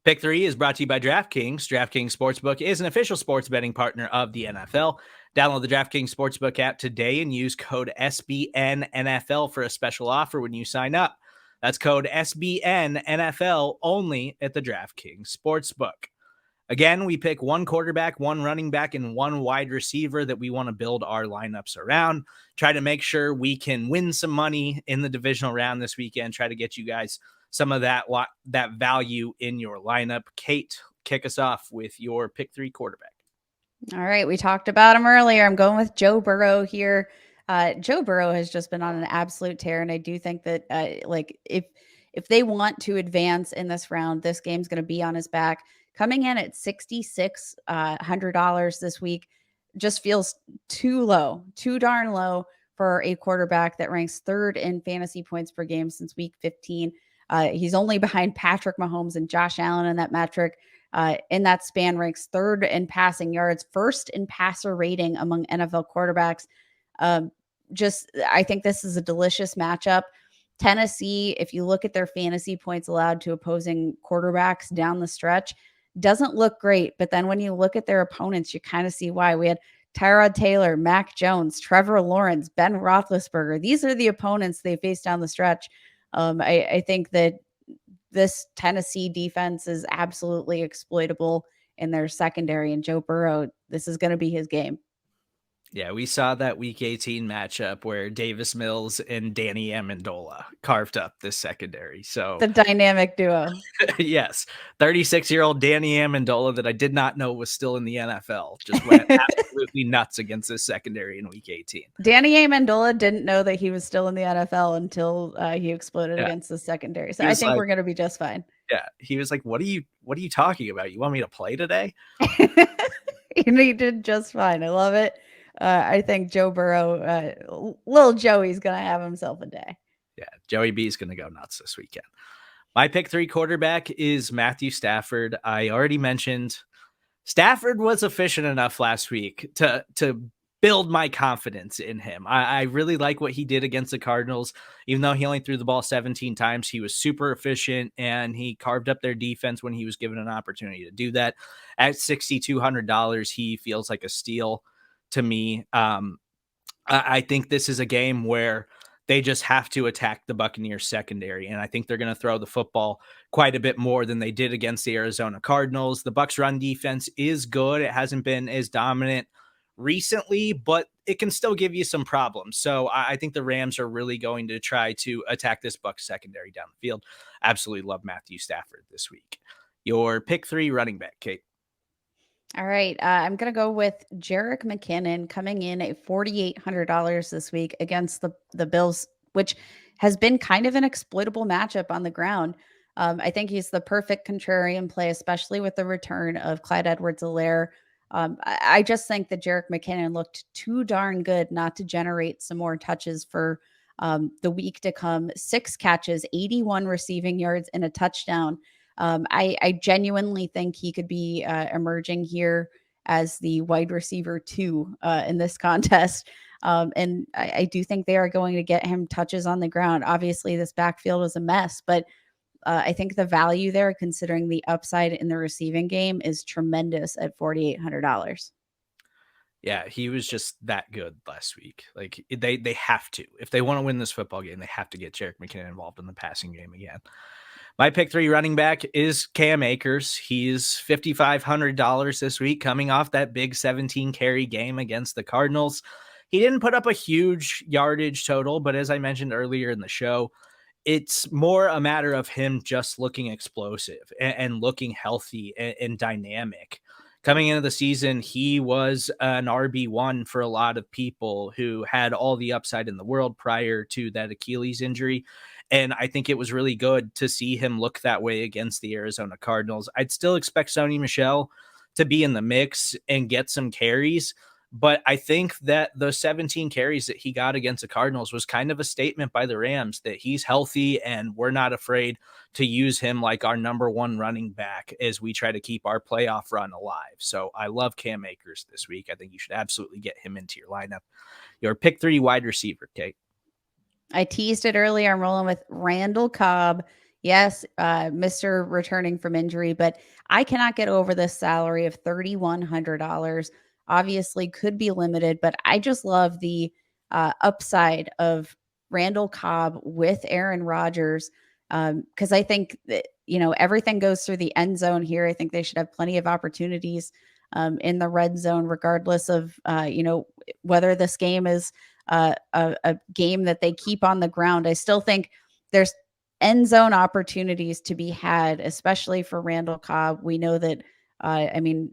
Pick 3 is brought to you by DraftKings. DraftKings Sportsbook is an official sports betting partner of the NFL. Download the DraftKings Sportsbook app today and use code SBNNFL for a special offer when you sign up. That's code SBNNFL only at the DraftKings Sportsbook. Again, we pick one quarterback, one running back, and one wide receiver that we want to build our lineups around. Try to make sure we can win some money in the divisional round this weekend. Try to get you guys some of that value in your lineup. Kate, kick us off with your pick 3 quarterback. All right. We talked about him earlier. I'm going with Joe Burrow here. Joe Burrow has just been on an absolute tear. And I do think that if they want to advance in this round, this game's going to be on his back. Coming in at $6,600 this week just feels too low, too darn low for a quarterback that ranks 3rd in fantasy points per game since week 15. He's only behind Patrick Mahomes and Josh Allen in that metric. In that span, ranks 3rd in passing yards, 1st in passer rating among NFL quarterbacks. I think this is a delicious matchup. Tennessee, if you look at their fantasy points allowed to opposing quarterbacks down the stretch, doesn't look great. But then when you look at their opponents, you kind of see why. We had Tyrod Taylor, Mac Jones, Trevor Lawrence, Ben Roethlisberger. These are the opponents they face down the stretch. I think that this Tennessee defense is absolutely exploitable in their secondary, and Joe Burrow, this is going to be his game. Yeah, we saw that week 18 matchup where Davis Mills and Danny Amendola carved up this secondary. So the dynamic duo. Yes. 36-year-old Danny Amendola that I did not know was still in the NFL just went absolutely nuts against this secondary in week 18. Danny Amendola didn't know that he was still in the NFL until he exploded against the secondary. So I think we're going to be just fine. Yeah. He was like, what are you talking about? You want me to play today? He did just fine. I love it. I think Joe Burrow, little Joey's going to have himself a day. Yeah, Joey B is going to go nuts this weekend. My pick 3 quarterback is Matthew Stafford. I already mentioned Stafford was efficient enough last week to build my confidence in him. I really like what he did against the Cardinals. Even though he only threw the ball 17 times, he was super efficient, and he carved up their defense when he was given an opportunity to do that. At $6,200, he feels like a steal to me. I think this is a game where they just have to attack the Buccaneers secondary, and I think they're going to throw the football quite a bit more than they did against the Arizona Cardinals. The Bucs run defense is good. It hasn't been as dominant recently, but it can still give you some problems. So I think the Rams are really going to try to attack this Bucs secondary down the field. Absolutely love Matthew Stafford this week. Your pick 3 running back, Kate. All right. I'm going to go with Jerick McKinnon coming in at $4,800 this week against the Bills, which has been kind of an exploitable matchup on the ground. I think he's the perfect contrarian play, especially with the return of Clyde Edwards-Helaire. I just think that Jerick McKinnon looked too darn good not to generate some more touches for the week to come. 6 catches, 81 receiving yards, and a touchdown. I genuinely think he could be emerging here as the wide receiver 2 in this contest. And I do think they are going to get him touches on the ground. Obviously, this backfield is a mess, but I think the value there, considering the upside in the receiving game, is tremendous at $4,800. Yeah, he was just that good last week. Like they have to. If they want to win this football game, they have to get Jerick McKinnon involved in the passing game again. My pick 3 running back is Cam Akers. He's $5,500 this week, coming off that big 17 carry game against the Cardinals. He didn't put up a huge yardage total, but as I mentioned earlier in the show, it's more a matter of him just looking explosive and looking healthy and dynamic. Coming into the season, he was an RB1 for a lot of people who had all the upside in the world prior to that Achilles injury. And I think it was really good to see him look that way against the Arizona Cardinals. I'd still expect Sony Michel to be in the mix and get some carries, but I think that the 17 carries that he got against the Cardinals was kind of a statement by the Rams that he's healthy and we're not afraid to use him like our number 1 running back as we try to keep our playoff run alive. So I love Cam Akers this week. I think you should absolutely get him into your lineup. Your pick 3 wide receiver, Kate. I teased it earlier. I'm rolling with Randall Cobb. Yes, Mr. returning from injury, but I cannot get over this salary of $3,100. Obviously, could be limited, but I just love the upside of Randall Cobb with Aaron Rodgers, because I think that, everything goes through the end zone here. I think they should have plenty of opportunities in the red zone, regardless of whether this game is a game that they keep on the ground. I still think there's end zone opportunities to be had, especially for Randall Cobb. We know that,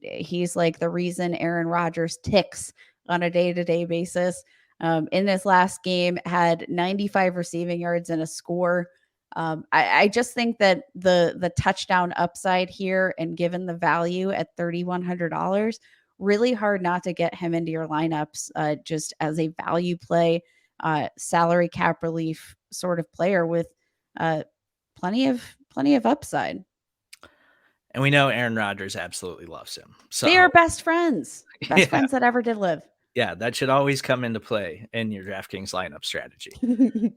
he's like the reason Aaron Rodgers ticks on a day to day basis. In this last game, had 95 receiving yards and a score. I just think that the touchdown upside here, and given the value at $3,100, really hard not to get him into your lineups, just as a value play, salary cap relief sort of player with uh, plenty of upside. And we know Aaron Rodgers absolutely loves him. So They are best friends, best yeah, friends that ever did live. yeah, that should always come into play in your DraftKings lineup strategy.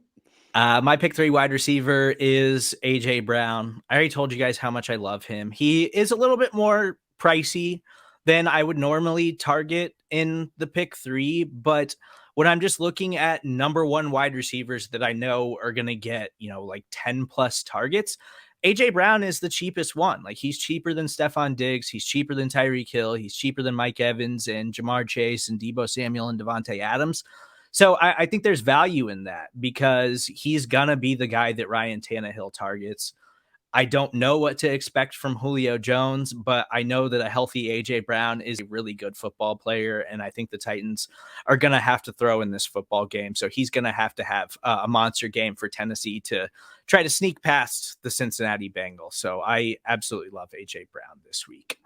My pick 3 wide receiver is AJ Brown. I already told you guys how much I love him. He is a little bit more pricey than I would normally target in the pick 3, but when I'm just looking at number 1 wide receivers that I know are going to get, like 10 plus targets, AJ Brown is the cheapest one. Like, he's cheaper than Stephon Diggs, he's cheaper than Tyreek Hill, he's cheaper than Mike Evans and Jamar Chase and Deebo Samuel and Devontae Adams. So I think there's value in that because he's going to be the guy that Ryan Tannehill targets. I don't know what to expect from Julio Jones, but I know that a healthy A.J. Brown is a really good football player, and I think the Titans are going to have to throw in this football game. So he's going to have a monster game for Tennessee to try to sneak past the Cincinnati Bengals. So I absolutely love A.J. Brown this week.